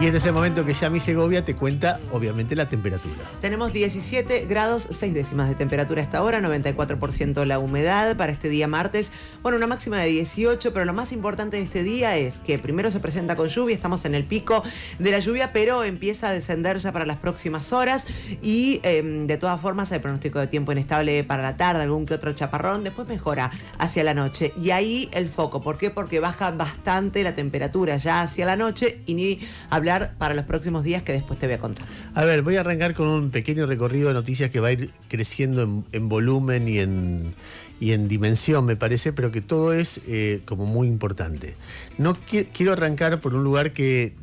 Y este es el momento que Yami Segovia te cuenta, obviamente, la temperatura. Tenemos 17 grados 6 décimas de temperatura a esta hora, 94% la humedad para este día martes. Bueno, una máxima de 18, pero lo más importante de este día es que primero se presenta con lluvia, estamos en el pico de la lluvia, pero empieza a descender ya para las próximas horas y de todas formas hay pronóstico de tiempo inestable para la tarde, algún que otro chaparrón, después mejora hacia la noche. Y ahí el foco, ¿por qué? Porque baja bastante la temperatura ya hacia la noche y ni hablar para los próximos días que después te voy a contar. A ver, voy a arrancar con un pequeño recorrido de noticias que va a ir creciendo en volumen y en dimensión, me parece, pero que todo es como muy importante. No quiero arrancar por un lugar que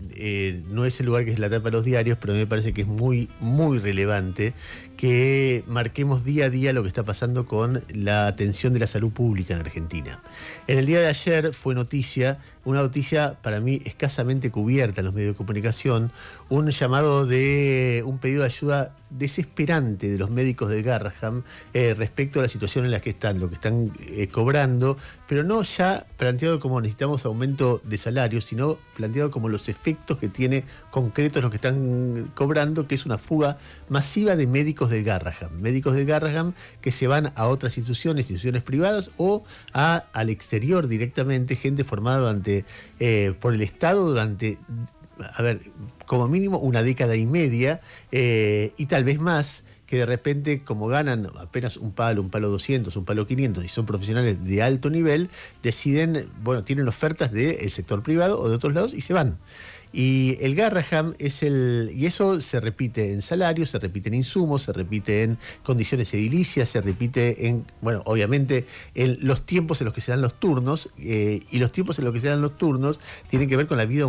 no es el lugar que es la tapa de los diarios, pero me parece que es muy, muy relevante que marquemos día a día lo que está pasando con la atención de la salud pública en Argentina. En el día de ayer fue una noticia para mí escasamente cubierta en los medios de comunicación, un llamado de un pedido de ayuda desesperante de los médicos de Garrahan respecto a la situación en la que están, lo que están cobrando, pero no ya planteado como necesitamos aumento de salario, sino planteado como los efectos que tiene concretos los que están cobrando, que es una fuga masiva de médicos de Garrahan que se van a otras instituciones privadas o al exterior directamente, gente formada por el Estado durante, como mínimo una década y media y tal vez más, que de repente, como ganan apenas un palo 200, un palo 500 y son profesionales de alto nivel, deciden, tienen ofertas del sector privado o de otros lados y se van. Y el Garrahan y eso se repite en salarios, se repite en insumos, se repite en condiciones edilicias, se repite en, obviamente, en los tiempos en los que se dan los turnos, y los tiempos en los que se dan los turnos tienen que ver con la vida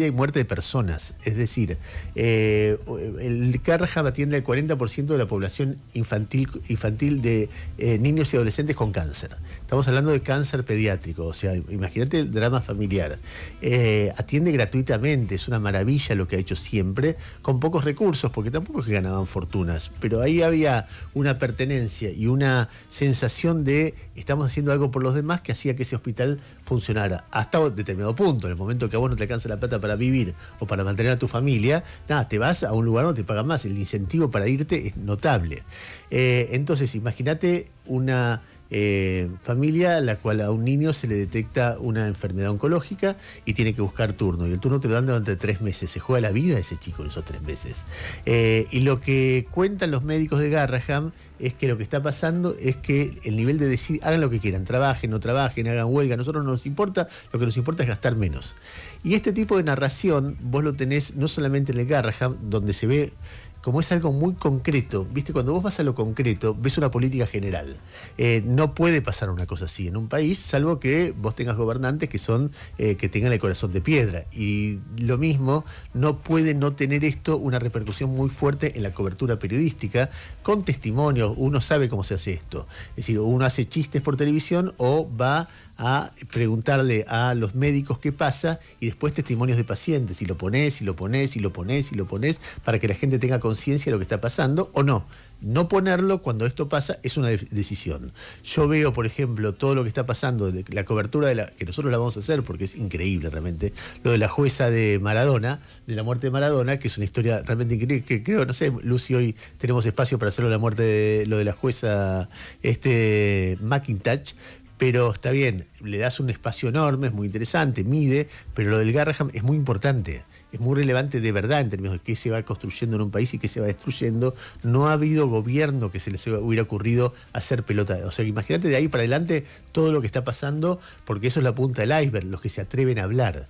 y muerte de personas. Es decir, el Garrahan atiende al 40% de la población infantil de niños y adolescentes con cáncer. Estamos hablando de cáncer pediátrico, o sea, imagínate el drama familiar. Atiende gratuitamente. Es una maravilla lo que ha hecho siempre, con pocos recursos, porque tampoco es que ganaban fortunas, pero ahí había una pertenencia y una sensación de estamos haciendo algo por los demás que hacía que ese hospital funcionara hasta determinado punto. En el momento que a vos no te alcanza la plata para vivir o para mantener a tu familia, te vas a un lugar donde te pagan más. El incentivo para irte es notable. Entonces, imagínate una familia a la cual a un niño se le detecta una enfermedad oncológica y tiene que buscar turno, y el turno te lo dan durante 3 meses, se juega la vida de ese chico en esos 3 meses. Y lo que cuentan los médicos de Garrahan es que lo que está pasando es que el nivel de hagan lo que quieran, trabajen, no trabajen, hagan huelga, a nosotros no nos importa, lo que nos importa es gastar menos. Y este tipo de narración vos lo tenés no solamente en el Garrahan, donde se ve como es algo muy concreto, ¿viste? Cuando vos vas a lo concreto, ves una política general. No puede pasar una cosa así en un país, salvo que vos tengas gobernantes que tengan el corazón de piedra. Y lo mismo, no puede no tener esto una repercusión muy fuerte en la cobertura periodística, con testimonios. Uno sabe cómo se hace esto. Es decir, uno hace chistes por televisión o va a preguntarle a los médicos qué pasa y después testimonios de pacientes, y lo pones para que la gente tenga conciencia de lo que está pasando o no. No ponerlo cuando esto pasa es una decisión. Yo veo, por ejemplo, todo lo que está pasando, la cobertura que nosotros la vamos a hacer porque es increíble realmente, lo de la jueza de Maradona, de la muerte de Maradona, que es una historia realmente increíble, que creo, no sé, Lucy, hoy tenemos espacio para hacerlo, lo de la jueza McIntosh. Pero está bien, le das un espacio enorme, es muy interesante, mide, pero lo del Garrahan es muy importante, es muy relevante de verdad en términos de qué se va construyendo en un país y qué se va destruyendo. No ha habido gobierno que se les hubiera ocurrido hacer pelota. O sea, imagínate de ahí para adelante todo lo que está pasando, porque eso es la punta del iceberg, los que se atreven a hablar.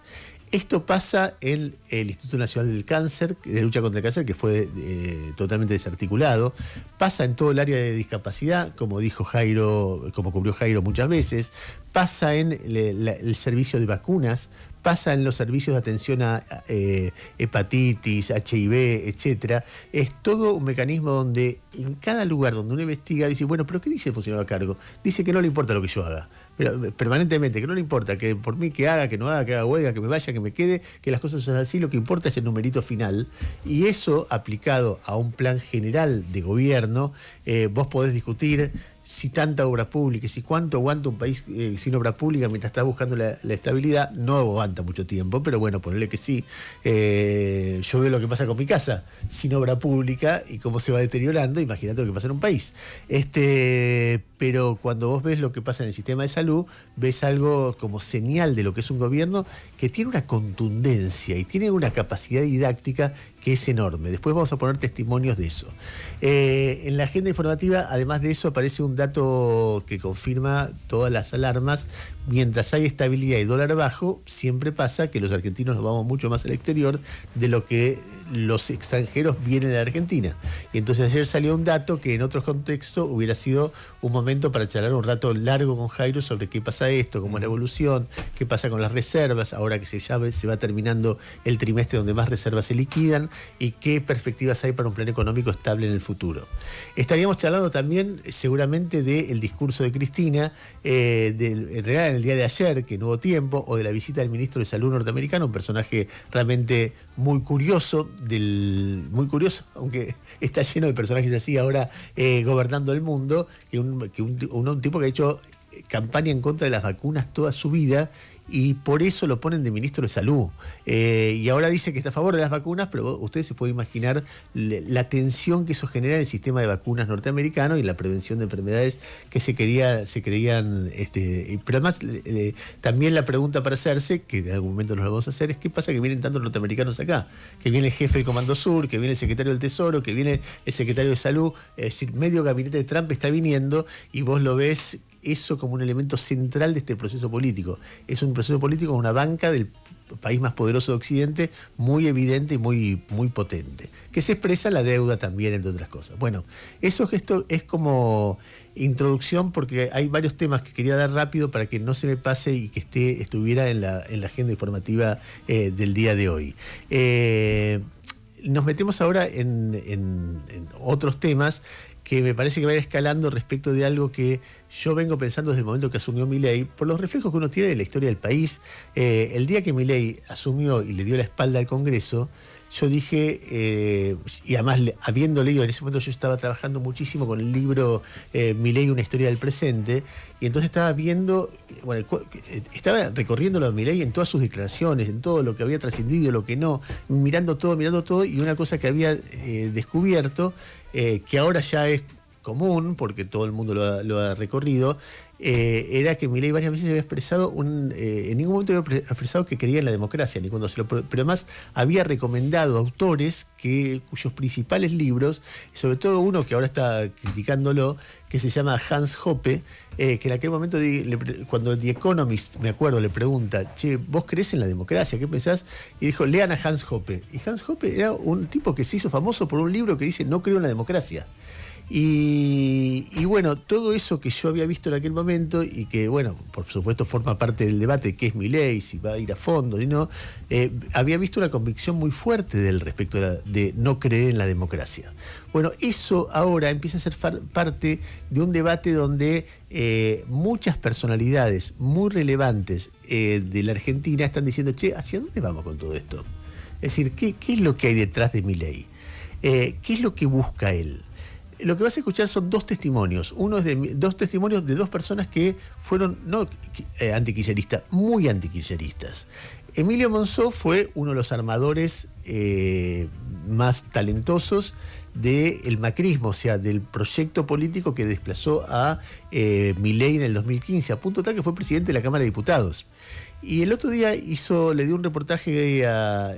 Esto pasa en el Instituto Nacional del Cáncer, de lucha contra el cáncer, que fue totalmente desarticulado. Pasa en todo el área de discapacidad, como dijo Jairo, como cubrió Jairo muchas veces. Pasa en el servicio de vacunas, pasa en los servicios de atención a hepatitis, HIV, etcétera. Es todo un mecanismo donde en cada lugar donde uno investiga dice, bueno, pero ¿qué dice el funcionario a cargo? Dice que no le importa lo que yo haga, pero permanentemente, que no le importa, que por mí que haga, que no haga, que haga huelga, que me vaya, que me quede, que las cosas sean así, lo que importa es el numerito final. Y eso aplicado a un plan general de gobierno, vos podés discutir si tanta obra pública, si cuánto aguanta un país sin obra pública mientras está buscando la estabilidad, no aguanta mucho tiempo, pero bueno, ponerle que sí. Yo veo lo que pasa con mi casa, sin obra pública y cómo se va deteriorando, imagínate lo que pasa en un país. Pero cuando vos ves lo que pasa en el sistema de salud, ves algo como señal de lo que es un gobierno que tiene una contundencia y tiene una capacidad didáctica que es enorme. Después vamos a poner testimonios de eso. En la agenda informativa, además de eso, aparece un dato que confirma todas las alarmas. Mientras hay estabilidad y dólar bajo, siempre pasa que los argentinos nos vamos mucho más al exterior de lo que los extranjeros vienen a la Argentina. Y entonces ayer salió un dato que en otro contexto hubiera sido un momento para charlar un rato largo con Jairo sobre qué pasa esto, cómo es la evolución, qué pasa con las reservas, ahora que se va terminando el trimestre donde más reservas se liquidan, y qué perspectivas hay para un plan económico estable en el futuro. Estaríamos charlando también seguramente del discurso de Cristina, en realidad en el día de ayer, que no hubo tiempo, o de la visita del ministro de Salud norteamericano, un personaje realmente muy curioso, aunque está lleno de personajes así ahora gobernando el mundo, un tipo que ha hecho campaña en contra de las vacunas toda su vida, y por eso lo ponen de ministro de Salud. Y ahora dice que está a favor de las vacunas, pero ustedes se pueden imaginar la tensión que eso genera en el sistema de vacunas norteamericano y la prevención de enfermedades que se creían. Pero además, también la pregunta para hacerse, que en algún momento nos lo vamos a hacer, es qué pasa que vienen tantos norteamericanos acá. Que viene el jefe del Comando Sur, que viene el secretario del Tesoro, que viene el secretario de Salud. Es decir, medio gabinete de Trump está viniendo y vos lo ves eso como un elemento central de este proceso político. Es un proceso político con una banca del país más poderoso de Occidente, muy evidente y muy, muy potente, que se expresa en la deuda también, entre otras cosas. Bueno, esto es como introducción, porque hay varios temas que quería dar rápido para que no se me pase y que estuviera en la agenda informativa del día de hoy. Nos metemos ahora en otros temas que me parece que va a ir escalando respecto de algo que yo vengo pensando desde el momento que asumió Milei, por los reflejos que uno tiene de la historia del país. El día que Milei asumió y le dio la espalda al Congreso, yo dije, y además habiendo leído, en ese momento yo estaba trabajando muchísimo con el libro Milei, una historia del presente, y entonces estaba viendo, estaba recorriéndolo a Milei en todas sus declaraciones, en todo lo que había trascendido, lo que no, mirando todo, y una cosa que había descubierto, que ahora ya es común, porque todo el mundo lo ha recorrido, era que Milei varias veces había expresado, en ningún momento había expresado que creía en la democracia, ni cuando pero además había recomendado autores cuyos principales libros, sobre todo uno que ahora está criticándolo, que se llama Hans Hoppe, que en aquel momento, cuando The Economist, me acuerdo, le pregunta, che, ¿vos crees en la democracia? ¿Qué pensás? Y dijo, lean a Hans Hoppe. Y Hans Hoppe era un tipo que se hizo famoso por un libro que dice, no creo en la democracia. Y bueno, todo eso que yo había visto en aquel momento y que, bueno, por supuesto forma parte del debate de qué es Milei, si va a ir a fondo y no, había visto una convicción muy fuerte del respecto de no creer en la democracia. Bueno, eso ahora empieza a ser parte de un debate donde muchas personalidades muy relevantes de la Argentina están diciendo, che, ¿hacia dónde vamos con todo esto? Es decir, ¿qué es lo que hay detrás de Milei? ¿Qué es lo que busca él? Lo que vas a escuchar son dos testimonios. Uno es dos testimonios de dos personas que fueron no antikirchneristas, muy antikirchneristas. Emilio Monzó fue uno de los armadores más talentosos del macrismo, o sea, del proyecto político que desplazó a Milei en el 2015, a punto tal que fue presidente de la Cámara de Diputados. Y el otro día le dio un reportaje a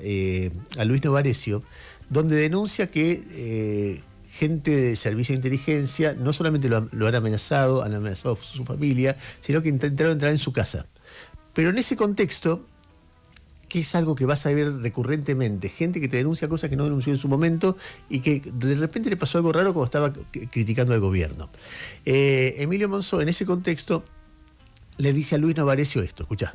Luis Novarecio, donde denuncia que gente de servicio de inteligencia no solamente lo han amenazado a su familia, sino que intentaron entrar en su casa. Pero en ese contexto, que es algo que vas a ver recurrentemente, gente que te denuncia cosas que no denunció en su momento y que de repente le pasó algo raro cuando estaba criticando al gobierno. Emilio Monzó, en ese contexto, le dice a Luis Novarecio esto, escuchá.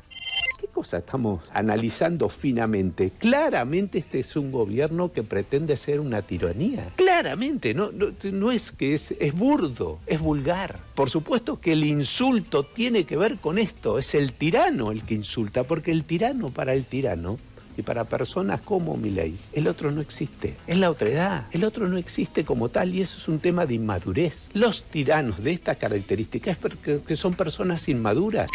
¿Qué cosa estamos analizando finamente? Claramente este es un gobierno que pretende ser una tiranía. Claramente, no es que es burdo, es vulgar. Por supuesto que el insulto tiene que ver con esto. Es el tirano el que insulta, porque el tirano para el tirano Y para personas como Milei, el otro no existe. Es la otredad. El otro no existe como tal y eso es un tema de inmadurez. Los tiranos de esta característica es porque son personas inmaduras.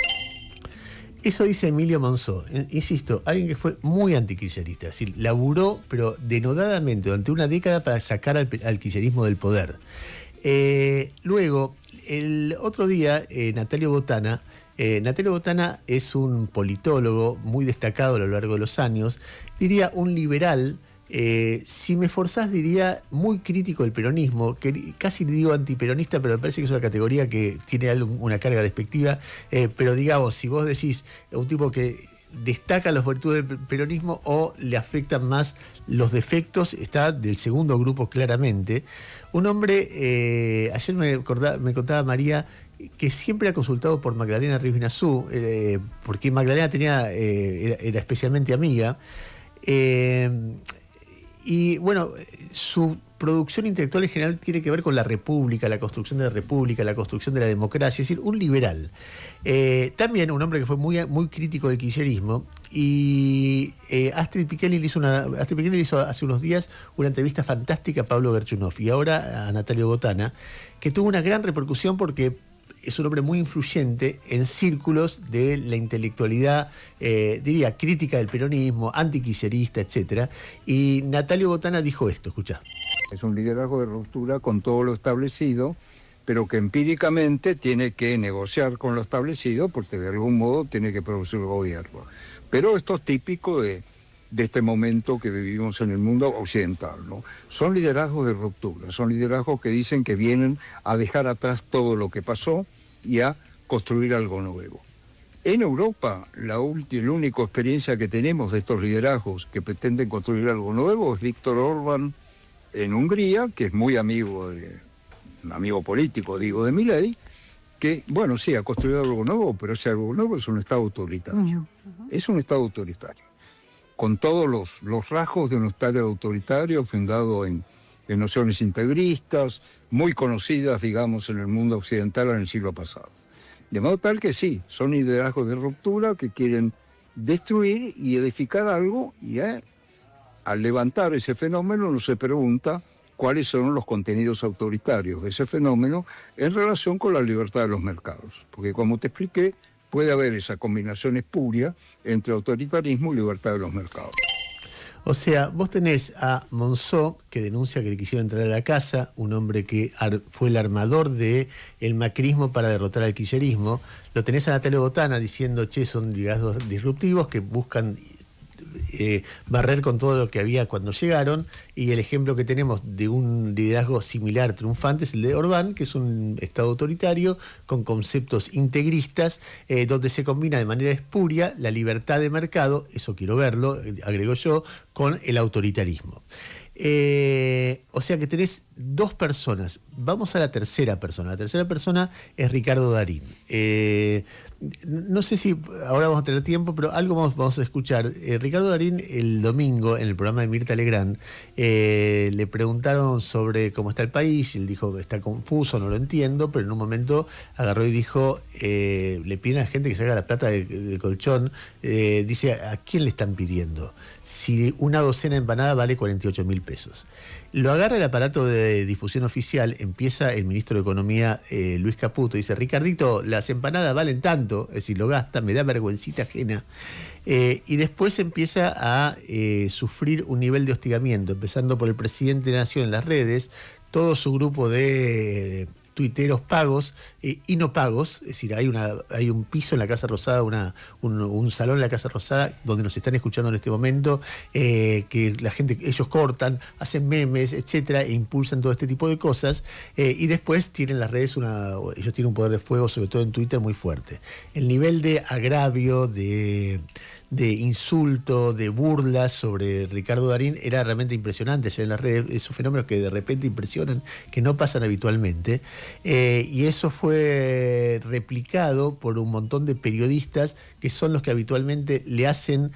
Eso dice Emilio Monzó, insisto, alguien que fue muy antikirchnerista, es decir, laburó, pero denodadamente durante una década para sacar al kirchnerismo del poder. Luego, el otro día, Natalio Botana es un politólogo muy destacado a lo largo de los años, diría un liberal. Si me forzás diría muy crítico del peronismo, que casi digo antiperonista, pero me parece que es una categoría que tiene una carga despectiva, pero digamos, si vos decís un tipo que destaca las virtudes del peronismo o le afectan más los defectos, está del segundo grupo claramente. Un hombre, ayer me contaba María, que siempre ha consultado por Magdalena Rivas-Nazú, porque Magdalena era especialmente amiga. Y bueno, su producción intelectual en general tiene que ver con la República, la construcción de la República, la construcción de la democracia, es decir, un liberal. También un hombre que fue muy, muy crítico del kirchnerismo. Y Astrid Pichelli le hizo hace unos días una entrevista fantástica a Pablo Gerchunov y ahora a Natalio Botana, que tuvo una gran repercusión porque es un hombre muy influyente en círculos de la intelectualidad, diría, crítica del peronismo, antikirchnerista, etc. Y Natalio Botana dijo esto, escuchá. Es un liderazgo de ruptura con todo lo establecido, pero que empíricamente tiene que negociar con lo establecido porque de algún modo tiene que producir el gobierno. Pero esto es típico de este momento que vivimos en el mundo occidental, ¿no? Son liderazgos de ruptura, son liderazgos que dicen que vienen a dejar atrás todo lo que pasó y a construir algo nuevo. En Europa, la única experiencia que tenemos de estos liderazgos que pretenden construir algo nuevo es Víctor Orbán en Hungría, que es muy amigo político, de Milei, que, bueno, sí, ha construido algo nuevo, pero ese algo nuevo es un Estado autoritario. Es un Estado autoritario, con todos los rasgos de un Estado autoritario fundado en nociones integristas, muy conocidas, digamos, en el mundo occidental en el siglo pasado. De modo tal que sí, son liderazgos de ruptura que quieren destruir y edificar algo, y al levantar ese fenómeno uno se pregunta cuáles son los contenidos autoritarios de ese fenómeno en relación con la libertad de los mercados. Porque como te expliqué, puede haber esa combinación espuria entre autoritarismo y libertad de los mercados. O sea, vos tenés a Monzó, que denuncia que le quisieron entrar a la casa, un hombre que fue el armador del macrismo para derrotar al kirchnerismo. Lo tenés a Natalio Botana diciendo, son liderazgos disruptivos que buscan barrer con todo lo que había cuando llegaron, y el ejemplo que tenemos de un liderazgo similar triunfante es el de Orbán, que es un Estado autoritario con conceptos integristas, donde se combina de manera espuria la libertad de mercado, eso quiero verlo, agrego yo, con el autoritarismo. O sea que tenés dos personas. Vamos a la tercera persona. La tercera persona es Ricardo Darín. No sé si ahora vamos a tener tiempo, pero algo vamos a escuchar. Ricardo Darín el domingo en el programa de Mirta Legrand le preguntaron sobre cómo está el país y él dijo está confuso, no lo entiendo, pero en un momento agarró y dijo, le piden a la gente que saque la plata del colchón, dice, ¿a quién le están pidiendo? Si una docena de empanadas vale 48.000 pesos. Lo agarra el aparato de difusión oficial, empieza el ministro de Economía, Luis Caputo, dice, Ricardito, las empanadas valen tanto, es decir, lo gasta, me da vergüencita ajena. Y después empieza a sufrir un nivel de hostigamiento, empezando por el presidente de la Nación en las redes, todo su grupo de tuiteros pagos y no pagos, es decir, hay un piso en la Casa Rosada, un salón en la Casa Rosada donde nos están escuchando en este momento, que la gente, ellos cortan, hacen memes, etcétera, e impulsan todo este tipo de cosas, y después tienen las redes, ellos tienen un poder de fuego, sobre todo en Twitter, muy fuerte. El nivel de agravio, de insulto, de burlas sobre Ricardo Darín era realmente impresionante allá en las redes, esos fenómenos que de repente impresionan, que no pasan habitualmente, y eso fue replicado por un montón de periodistas que son los que habitualmente le hacen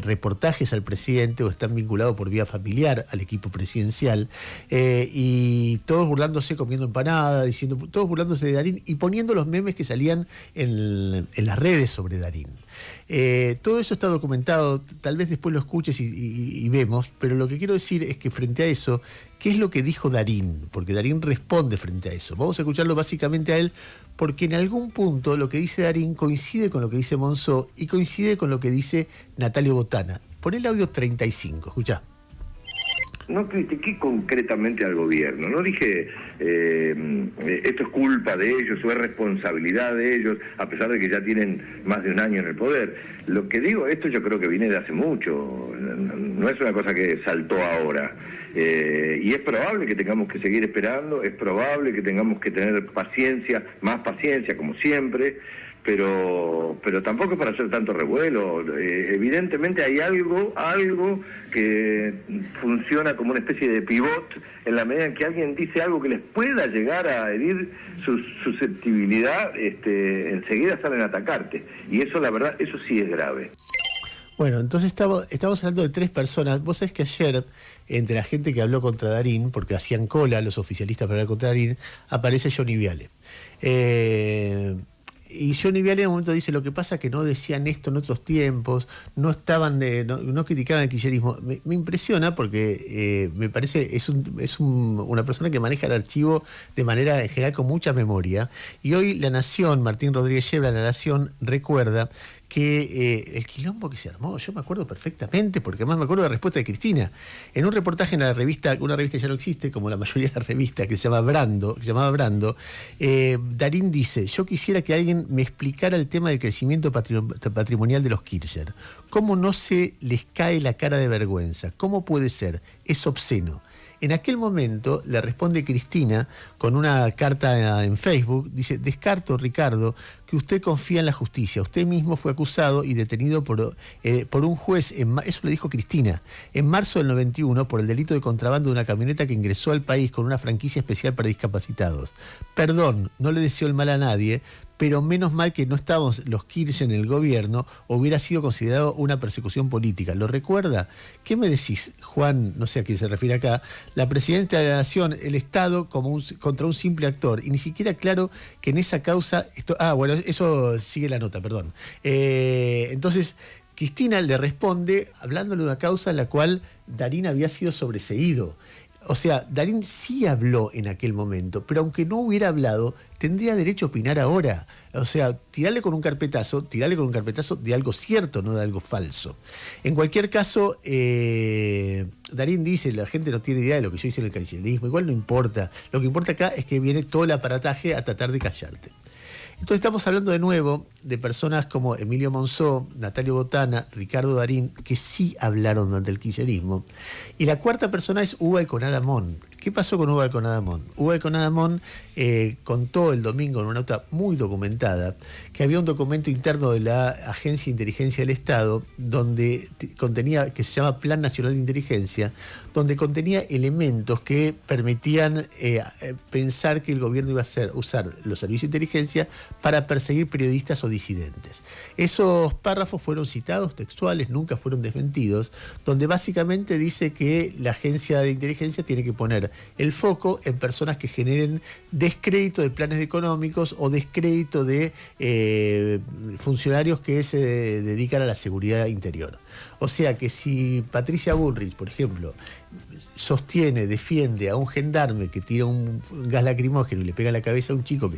reportajes al presidente o están vinculados por vía familiar al equipo presidencial, y todos burlándose, comiendo empanada, todos burlándose de Darín y poniendo los memes que salían en las redes sobre Darín. Todo eso está documentado, tal vez después lo escuches y vemos, pero lo que quiero decir es que frente a eso, ¿qué es lo que dijo Darín? Porque Darín responde frente a eso. Vamos a escucharlo básicamente a él, porque en algún punto lo que dice Darín coincide con lo que dice Monzó y coincide con lo que dice Natalio Botana. Pon el audio 35, escuchá. No critiqué concretamente al gobierno, no dije esto es culpa de ellos o es responsabilidad de ellos, a pesar de que ya tienen más de un año en el poder. Lo que digo, esto yo creo que viene de hace mucho, no es una cosa que saltó ahora. Y es probable que tengamos que seguir esperando, es probable que tengamos que tener paciencia, más paciencia como siempre, pero tampoco es para hacer tanto revuelo. Evidentemente hay algo que funciona como una especie de pivot en la medida en que alguien dice algo que les pueda llegar a herir su susceptibilidad, enseguida salen a atacarte, y eso, la verdad, eso sí es grave. Bueno, entonces estamos hablando de 3 personas. Vos sabés que ayer, entre la gente que habló contra Darín, porque hacían cola los oficialistas para hablar contra Darín, aparece Johnny Viale. Y Johnny Viale en un momento dice, lo que pasa es que no decían esto en otros tiempos, no criticaban el kirchnerismo. Me impresiona porque me parece, una persona que maneja el archivo de manera en general con mucha memoria. Y hoy La Nación, Martín Rodríguez Yebra, La Nación, recuerda que el quilombo que se armó, yo me acuerdo perfectamente, porque además me acuerdo de la respuesta de Cristina. En un reportaje en una revista que ya no existe, como la mayoría de las revistas, que se llamaba Brando, Darín dice, yo quisiera que alguien me explicara el tema del crecimiento patrimonial de los Kirchner. ¿Cómo no se les cae la cara de vergüenza? ¿Cómo puede ser? Es obsceno. En aquel momento le responde Cristina con una carta en Facebook, dice, descarto, Ricardo, que usted confía en la justicia. Usted mismo fue acusado y detenido por un juez, eso le dijo Cristina, en marzo del 91 por el delito de contrabando de una camioneta que ingresó al país con una franquicia especial para discapacitados. Perdón, no le deseo el mal a nadie, pero menos mal que no estábamos los Kirchner en el gobierno, hubiera sido considerado una persecución política. ¿Lo recuerda? ¿Qué me decís, Juan? No sé a quién se refiere acá. La presidenta de la Nación, el Estado, contra un simple actor. Y ni siquiera claro que en esa causa... bueno, eso sigue la nota, perdón. Entonces, Cristina le responde hablándole de una causa en la cual Darín había sido sobreseído. O sea, Darín sí habló en aquel momento, pero aunque no hubiera hablado, tendría derecho a opinar ahora. O sea, tirarle con un carpetazo de algo cierto, no de algo falso. En cualquier caso, Darín dice, la gente no tiene idea de lo que yo hice en el kirchnerismo, igual no importa. Lo que importa acá es que viene todo el aparataje a tratar de callarte. Entonces estamos hablando de nuevo de personas como Emilio Monzó, Natalio Botana, Ricardo Darín, que sí hablaron durante el kirchnerismo. Y la cuarta persona es Hugo Alconada-Amón. ¿Qué pasó con Hugo Alconada-Amón? Hugo Alconada-Amón contó el domingo en una nota muy documentada que había un documento interno de la Agencia de Inteligencia del Estado donde contenía, que se llama Plan Nacional de Inteligencia, donde contenía elementos que permitían pensar que el gobierno iba a usar los servicios de inteligencia para perseguir periodistas o disidentes. Esos párrafos fueron citados textuales, nunca fueron desmentidos, donde básicamente dice que la agencia de inteligencia tiene que poner el foco en personas que generen descrédito de planes económicos o descrédito de funcionarios que se dedican a la seguridad interior. O sea que si Patricia Bullrich, por ejemplo, defiende a un gendarme que tira un gas lacrimógeno y le pega en la cabeza a un chico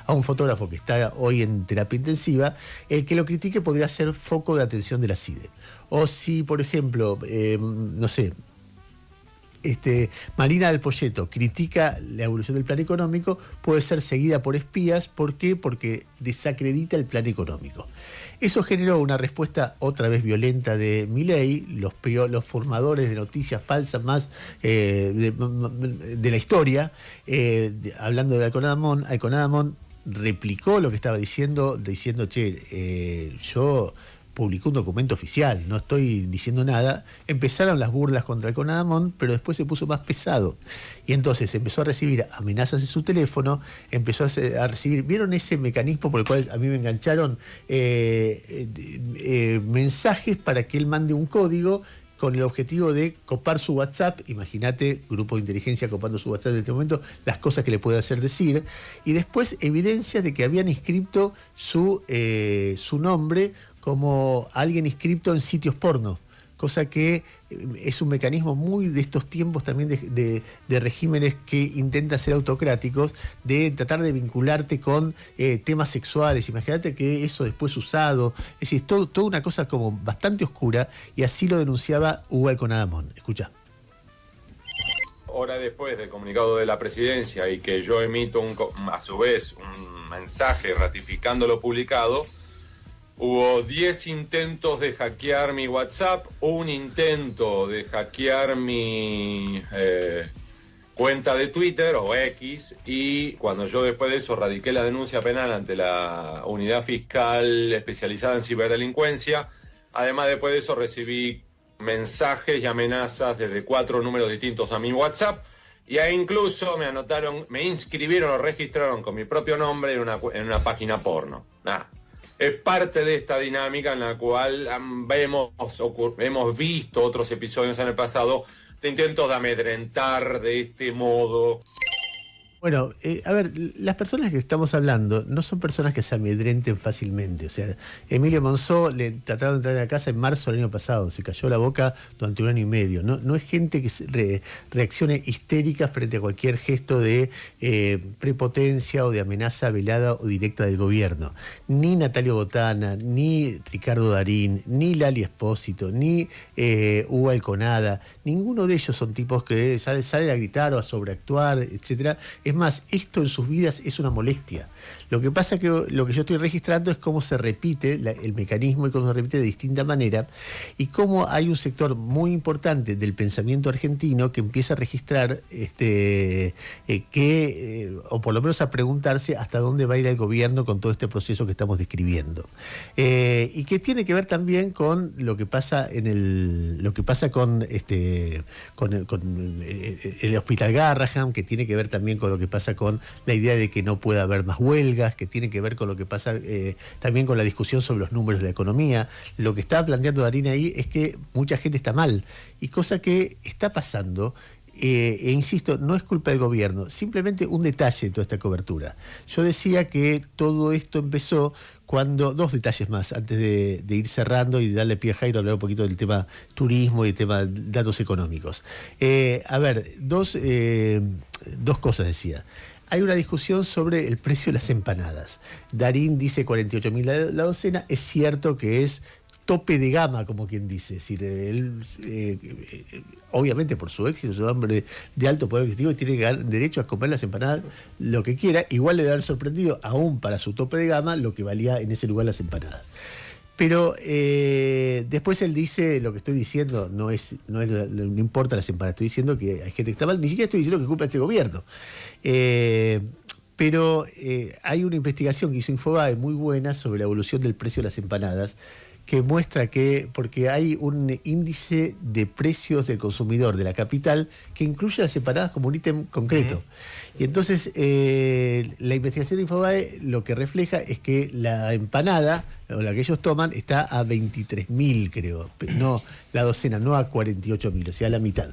a un fotógrafo que está hoy en terapia intensiva, el que lo critique podría ser foco de atención de la CIDE. O si, por ejemplo, Marina del Poyeto critica la evolución del plan económico, puede ser seguida por espías. ¿Por qué? Porque desacredita el plan económico. Eso generó una respuesta otra vez violenta de Milei, los formadores de noticias falsas más de la historia, hablando de Alconada-Amón replicó lo que estaba diciendo, yo publicó un documento oficial, no estoy diciendo nada. Empezaron las burlas contra Alconada-Amón, pero después se puso más pesado. Y entonces empezó a recibir amenazas en su teléfono, empezó a recibir, ¿vieron ese mecanismo por el cual a mí me engancharon? Mensajes para que él mande un código con el objetivo de copar su WhatsApp. Imagínate, grupo de inteligencia copando su WhatsApp en este momento, las cosas que le puede hacer decir. Y después evidencias de que habían inscrito su nombre como alguien inscripto en sitios porno, cosa que es un mecanismo muy de estos tiempos también de regímenes que intentan ser autocráticos, de tratar de vincularte con temas sexuales. Imagínate que eso después usado, es decir, toda una cosa como bastante oscura, y así lo denunciaba Hugo Alconadamón. Escuchá. Hora después del comunicado de la presidencia y que yo emito a su vez un mensaje ratificando lo publicado, hubo 10 intentos de hackear mi WhatsApp, un intento de hackear mi cuenta de Twitter o X, y cuando yo después de eso radiqué la denuncia penal ante la unidad fiscal especializada en ciberdelincuencia, además después de eso recibí mensajes y amenazas desde 4 números distintos a mi WhatsApp, y ahí incluso me inscribieron o registraron con mi propio nombre en una página porno. Es parte de esta dinámica en la cual hemos visto otros episodios en el pasado de intentos de amedrentar de este modo. Bueno, a ver, las personas que estamos hablando no son personas que se amedrenten fácilmente. O sea, Emilio Monzó le trataron de entrar a la casa en marzo del año pasado, se cayó la boca durante 1 año y medio. No es gente que reaccione histérica frente a cualquier gesto de prepotencia o de amenaza velada o directa del gobierno. Ni Natalio Botana, ni Ricardo Darín, ni Lali Espósito, ni Hugo Alconada, ninguno de ellos son tipos que salen a gritar o a sobreactuar, etcétera. Es más, esto en sus vidas es una molestia. Lo que pasa que lo que yo estoy registrando es cómo se repite el mecanismo y cómo se repite de distinta manera, y cómo hay un sector muy importante del pensamiento argentino que empieza a registrar o por lo menos a preguntarse hasta dónde va a ir el gobierno con todo este proceso que estamos describiendo. Y que tiene que ver también con lo que pasa con el Hospital Garrahan, que tiene que ver también con lo que pasa con la idea de que no pueda haber más huelgas, que tiene que ver con lo que pasa también con la discusión sobre los números de la economía. Lo que estaba planteando Darín ahí es que mucha gente está mal, y cosa que está pasando. Insisto, no es culpa del gobierno, simplemente un detalle de toda esta cobertura. Yo decía que todo esto empezó cuando, 2 detalles más, antes de ir cerrando y darle pie a Jairo a hablar un poquito del tema turismo y del tema datos económicos. A ver, dos cosas decía. Hay una discusión sobre el precio de las empanadas. Darín dice 48.000 la docena. Es cierto que es tope de gama, como quien dice. Es decir, él, obviamente por su éxito, es un hombre de alto poder adquisitivo y tiene derecho a comer las empanadas lo que quiera. Igual le debe haber sorprendido, aún para su tope de gama, lo que valía en ese lugar las empanadas. Pero después él dice, lo que estoy diciendo no importa las empanadas, estoy diciendo que hay gente que está mal, ni siquiera estoy diciendo que es culpa de este gobierno. Pero hay una investigación que hizo Infobae muy buena sobre la evolución del precio de las empanadas, que muestra que, porque hay un índice de precios del consumidor de la capital que incluye las empanadas como un ítem concreto. Y entonces la investigación de Infobae lo que refleja es que la empanada, o la que ellos toman, está a 23.000, creo. No, la docena, no a 48.000, o sea, a la mitad.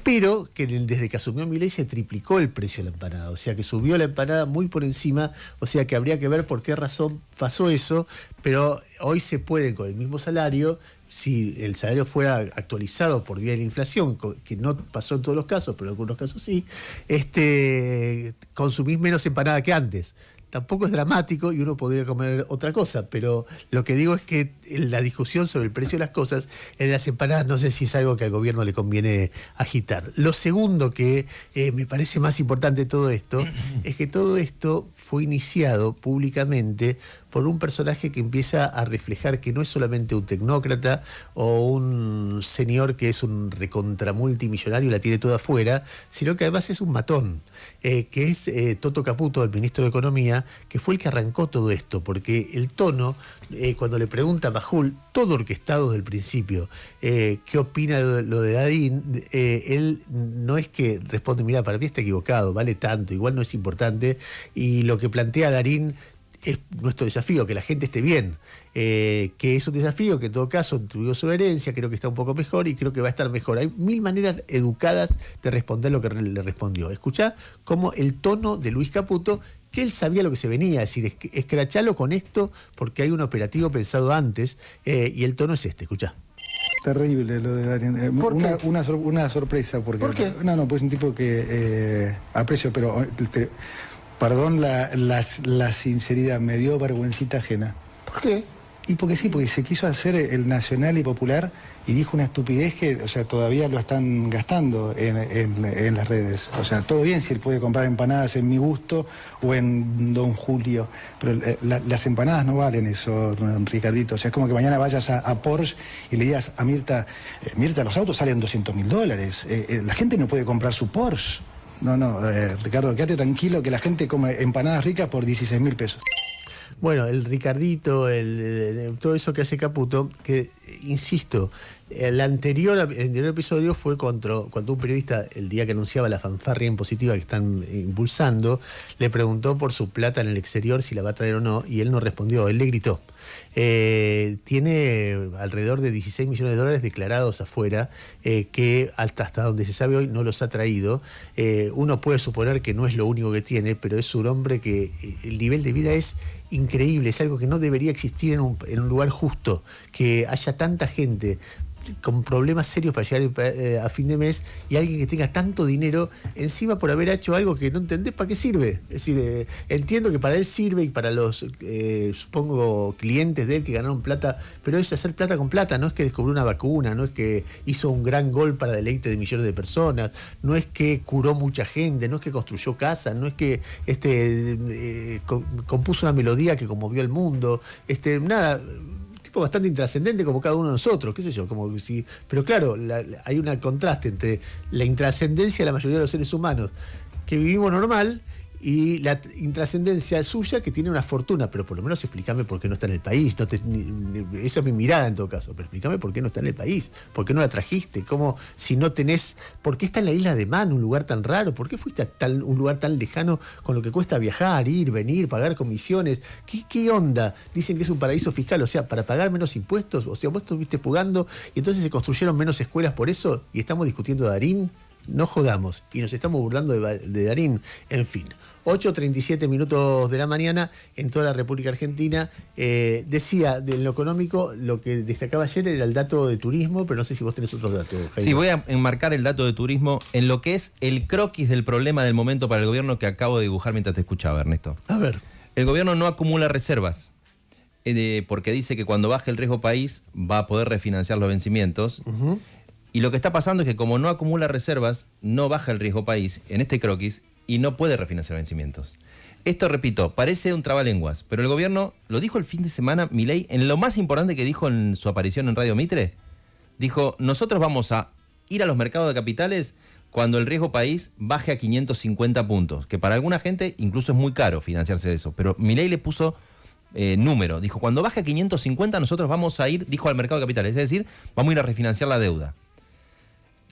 Pero que desde que asumió Milei se triplicó el precio de la empanada, o sea que subió la empanada muy por encima, o sea que habría que ver por qué razón pasó eso, pero hoy se puede con el mismo salario, si el salario fuera actualizado por vía de la inflación, que no pasó en todos los casos, pero en algunos casos sí, consumís menos empanada que antes. Tampoco es dramático y uno podría comer otra cosa, pero lo que digo es que la discusión sobre el precio de las cosas en las empanadas no sé si es algo que al gobierno le conviene agitar. Lo segundo que me parece más importante de todo esto es que todo esto fue iniciado públicamente por un personaje que empieza a reflejar que no es solamente un tecnócrata o un señor que es un recontramultimillonario y la tiene toda afuera, sino que además es un matón, que es Toto Caputo, el ministro de Economía, que fue el que arrancó todo esto, porque el tono, cuando le pregunta a Majul, todo orquestado desde el principio, qué opina de lo de Darín, él no es que responde, mira, para mí está equivocado, vale tanto, igual no es importante, y lo que plantea Darín es nuestro desafío, que la gente esté bien, que es un desafío que en todo caso tuvo su herencia, creo que está un poco mejor y creo que va a estar mejor. Hay 1000 maneras educadas de responder lo que le respondió. Escuchá cómo el tono de Luis Caputo, que él sabía lo que se venía, es decir, escrachalo con esto porque hay un operativo pensado antes, y el tono es este, escuchá. Terrible lo de Darín. ¿Por qué? Una sorpresa. Porque, ¿Por qué? No, pues un tipo que aprecio, pero perdón la sinceridad, me dio vergüencita ajena. ¿Por qué? Y porque se quiso hacer el nacional y popular y dijo una estupidez que, o sea, todavía lo están gastando en las redes. O sea, todo bien si él puede comprar empanadas en Mi Gusto o en Don Julio, pero las empanadas no valen eso, Ricardito. O sea, es como que mañana vayas a Porsche y le digas a Mirta, Mirta, los autos salen $200.000. La gente no puede comprar su Porsche. No, Ricardo, quédate tranquilo que la gente come empanadas ricas por 16.000 pesos. Bueno, el Ricardito, todo eso que hace Caputo, que, insisto, el anterior episodio fue cuando un periodista, el día que anunciaba la fanfarria impositiva que están impulsando, le preguntó por su plata en el exterior, si la va a traer o no, y él no respondió, él le gritó. Tiene alrededor de $16 millones declarados afuera, que hasta donde se sabe hoy no los ha traído. Uno puede suponer que no es lo único que tiene, pero es un hombre que el nivel de vida es increíble, es algo que no debería existir en un lugar justo, que haya tanta gente con problemas serios para llegar a fin de mes y alguien que tenga tanto dinero encima por haber hecho algo que no entendés para qué sirve. Es decir, entiendo que para él sirve y para los, supongo, clientes de él que ganaron plata, pero es hacer plata con plata, no es que descubrió una vacuna, no es que hizo un gran gol para deleite de millones de personas, no es que curó mucha gente, no es que construyó casas, no es que compuso una melodía que conmovió al mundo, nada. Bastante intrascendente como cada uno de nosotros, qué sé yo, como si, pero claro, hay un contraste entre la intrascendencia de la mayoría de los seres humanos que vivimos normal y la intrascendencia suya que tiene una fortuna, pero por lo menos explícame por qué no está en el país. Esa es mi mirada en todo caso, pero explícame por qué no está en el país, por qué no la trajiste, cómo si no tenés, por qué está en la isla de Man, un lugar tan raro, por qué fuiste a un lugar tan lejano con lo que cuesta viajar, ir, venir, pagar comisiones, ¿qué onda? Dicen que es un paraíso fiscal, o sea, para pagar menos impuestos, o sea, vos estuviste pugando y entonces se construyeron menos escuelas por eso y estamos discutiendo Darín. No jodamos, y nos estamos burlando de Darín. En fin, 8:37 de la mañana en toda la República Argentina. Decía, de lo económico, lo que destacaba ayer era el dato de turismo, pero no sé si vos tenés otros datos, Jaime. Sí, voy a enmarcar el dato de turismo en lo que es el croquis del problema del momento para el gobierno que acabo de dibujar mientras te escuchaba, Ernesto. A ver. El gobierno no acumula reservas, porque dice que cuando baje el riesgo país va a poder refinanciar los vencimientos. Uh-huh. Y lo que está pasando es que como no acumula reservas, no baja el riesgo país en este croquis y no puede refinanciar vencimientos. Esto, repito, parece un trabalenguas, pero el gobierno lo dijo el fin de semana, Milei, en lo más importante que dijo en su aparición en Radio Mitre, dijo, nosotros vamos a ir a los mercados de capitales cuando el riesgo país baje a 550 puntos, que para alguna gente incluso es muy caro financiarse de eso, pero Milei le puso número, dijo, cuando baje a 550 nosotros vamos a ir, dijo, al mercado de capitales, es decir, vamos a ir a refinanciar la deuda.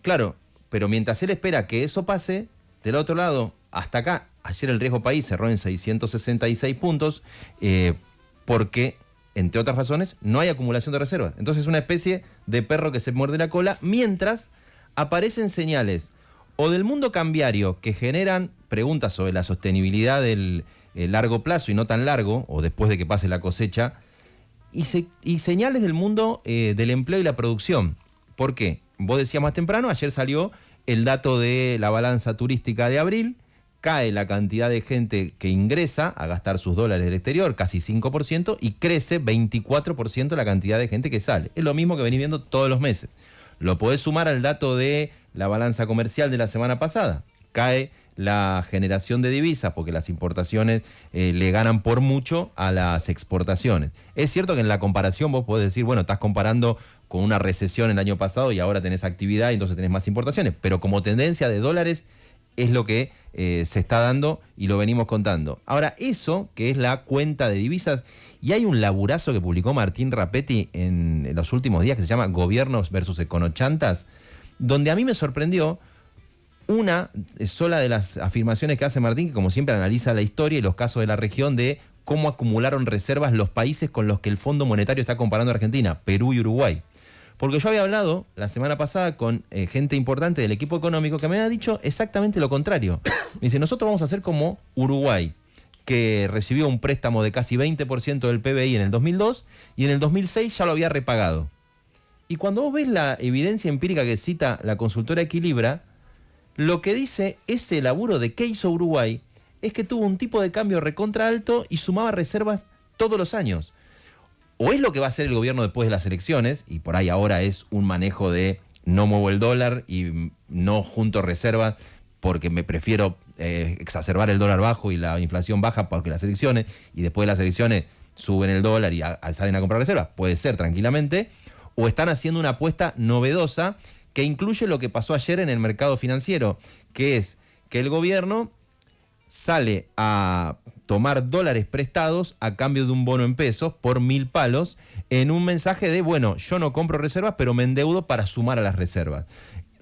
Claro, pero mientras él espera que eso pase, del otro lado, hasta acá, ayer el riesgo país cerró en 666 puntos, porque, entre otras razones, no hay acumulación de reservas. Entonces es una especie de perro que se muerde la cola, mientras aparecen señales o del mundo cambiario que generan preguntas sobre la sostenibilidad del largo plazo y no tan largo, o después de que pase la cosecha, y señales del mundo del empleo y la producción. ¿Por qué? Vos decías más temprano, ayer salió el dato de la balanza turística de abril, cae la cantidad de gente que ingresa a gastar sus dólares del exterior, casi 5%, y crece 24% la cantidad de gente que sale. Es lo mismo que venís viendo todos los meses. Lo podés sumar al dato de la balanza comercial de la semana pasada. Cae la generación de divisas porque las importaciones le ganan por mucho a las exportaciones. Es cierto que en la comparación vos podés decir, bueno, estás comparando con una recesión el año pasado y ahora tenés actividad y entonces tenés más importaciones, pero como tendencia de dólares es lo que se está dando y lo venimos contando. Ahora, eso que es la cuenta de divisas, y hay un laburazo que publicó Martín Rapetti en los últimos días que se llama Gobiernos versus Econochantas, donde a mí me sorprendió una sola de las afirmaciones que hace Martín, que como siempre analiza la historia y los casos de la región de cómo acumularon reservas los países con los que el Fondo Monetario está comparando a Argentina, Perú y Uruguay. Porque yo había hablado la semana pasada con gente importante del equipo económico que me había dicho exactamente lo contrario. Me dice, nosotros vamos a hacer como Uruguay, que recibió un préstamo de casi 20% del PBI en el 2002 y en el 2006 ya lo había repagado. Y cuando vos ves la evidencia empírica que cita la consultora Equilibra, lo que dice ese laburo de qué hizo Uruguay es que tuvo un tipo de cambio recontra alto y sumaba reservas todos los años. O es lo que va a hacer el gobierno después de las elecciones, y por ahí ahora es un manejo de no muevo el dólar y no junto reservas porque me prefiero exacerbar el dólar bajo y la inflación baja porque las elecciones, y después de las elecciones suben el dólar y salen a comprar reservas. Puede ser tranquilamente. O están haciendo una apuesta novedosa que incluye lo que pasó ayer en el mercado financiero, que es que el gobierno sale a tomar dólares prestados a cambio de un bono en pesos por 1.000 palos en un mensaje de, bueno, yo no compro reservas, pero me endeudo para sumar a las reservas.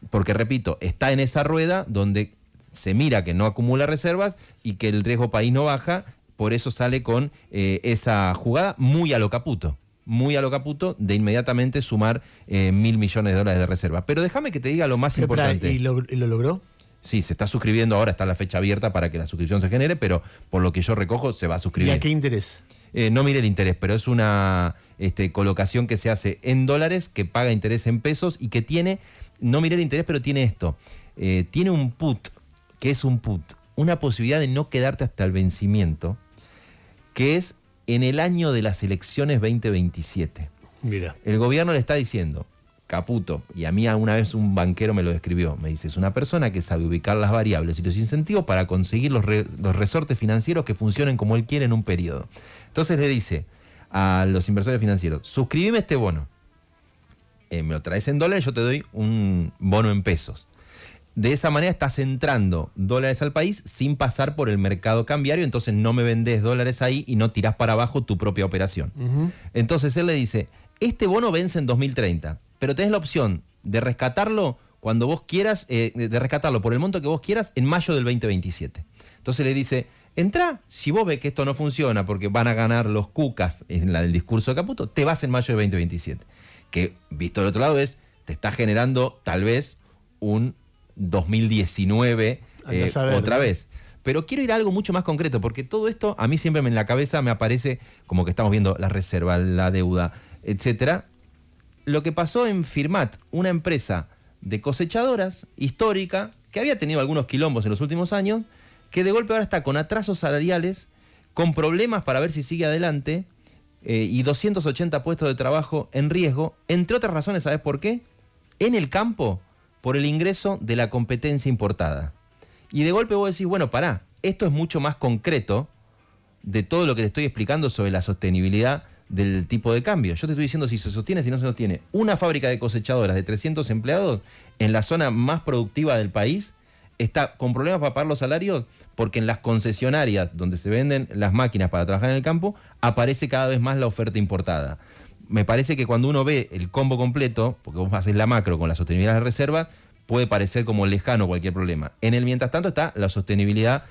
Porque, repito, está en esa rueda donde se mira que no acumula reservas y que el riesgo país no baja, por eso sale con esa jugada muy a lo Caputo. Muy a lo Caputo de inmediatamente sumar 1.000 millones de dólares de reserva. Pero déjame que te diga lo más importante. ¿Y lo logró? Sí, se está suscribiendo ahora, está la fecha abierta para que la suscripción se genere, pero por lo que yo recojo se va a suscribir. ¿Y a qué interés? No mire el interés, pero es una colocación que se hace en dólares, que paga interés en pesos y que tiene, no mire el interés, pero tiene esto. Tiene un put, que es un put, una posibilidad de no quedarte hasta el vencimiento, que es en el año de las elecciones 2027. Mira. El gobierno le está diciendo, Caputo, y a mí una vez un banquero me lo describió, me dice, es una persona que sabe ubicar las variables y los incentivos para conseguir los resortes financieros que funcionen como él quiere en un periodo. Entonces le dice a los inversores financieros, suscríbeme este bono, me lo traes en dólares, yo te doy un bono en pesos. De esa manera estás entrando dólares al país sin pasar por el mercado cambiario, entonces no me vendés dólares ahí y no tirás para abajo tu propia operación. Entonces él le dice, este bono vence en 2030, pero tenés la opción de rescatarlo cuando vos quieras, de rescatarlo por el monto que vos quieras en mayo del 2027. Entonces le dice, entrá, si vos ves que esto no funciona porque van a ganar los cucas en la del discurso de Caputo, te vas en mayo del 2027. Que, visto del otro lado, te está generando tal vez un 2019 otra vez. Pero quiero ir a algo mucho más concreto, porque todo esto a mí siempre en la cabeza me aparece como que estamos viendo la reserva, la deuda, etcétera. Lo que pasó en Firmat, una empresa de cosechadoras histórica que había tenido algunos quilombos en los últimos años, que de golpe ahora está con atrasos salariales, con problemas para ver si sigue adelante y 280 puestos de trabajo en riesgo, entre otras razones, ¿sabes por qué? En el campo, por el ingreso de la competencia importada. Y de golpe vos decís, bueno, pará, esto es mucho más concreto de todo lo que te estoy explicando sobre la sostenibilidad del tipo de cambio. Yo te estoy diciendo si se sostiene, si no se sostiene. Una fábrica de cosechadoras de 300 empleados en la zona más productiva del país está con problemas para pagar los salarios porque en las concesionarias donde se venden las máquinas para trabajar en el campo aparece cada vez más la oferta importada. Me parece que cuando uno ve el combo completo, porque vos haces la macro con la sostenibilidad de reserva, puede parecer como lejano cualquier problema. En el mientras tanto está la sostenibilidad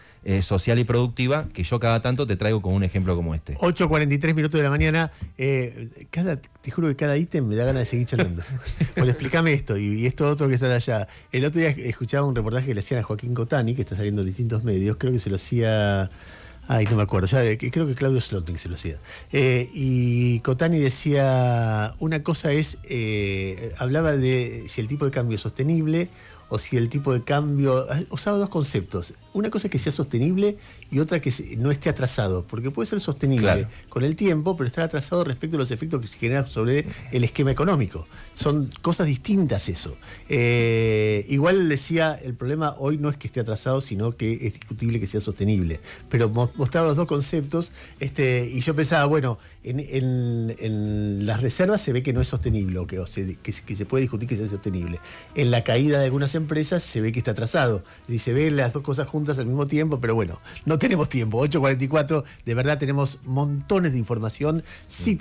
social y productiva, que yo cada tanto te traigo con un ejemplo como este. 8:43 minutos de la mañana. Te juro que cada ítem me da ganas de seguir charlando. Bueno, explícame esto y esto otro que está allá. El otro día escuchaba un reportaje que le hacían a Joaquín Cotani, que está saliendo en distintos medios. Creo que se lo hacía... Ay, no me acuerdo. Creo que Claudio Slotnick se lo hacía. Y Cotani decía, una cosa es, hablaba de si el tipo de cambio es sostenible o si el tipo de cambio... Usaba dos conceptos. Una cosa es que sea sostenible y otra que no esté atrasado. Porque puede ser sostenible con el tiempo, pero estar atrasado respecto a los efectos que se generan sobre el esquema económico. Son cosas distintas eso. Igual decía, el problema hoy no es que esté atrasado, sino que es discutible que sea sostenible. Pero mostraba los dos conceptos y yo pensaba, bueno, en las reservas se ve que no es sostenible, o que se puede discutir que sea sostenible. En la caída de algunas empresas se ve que está atrasado. Y se ven las dos cosas juntas al mismo tiempo, pero bueno, no tenemos tiempo. 8:44, de verdad tenemos montones de información. Sí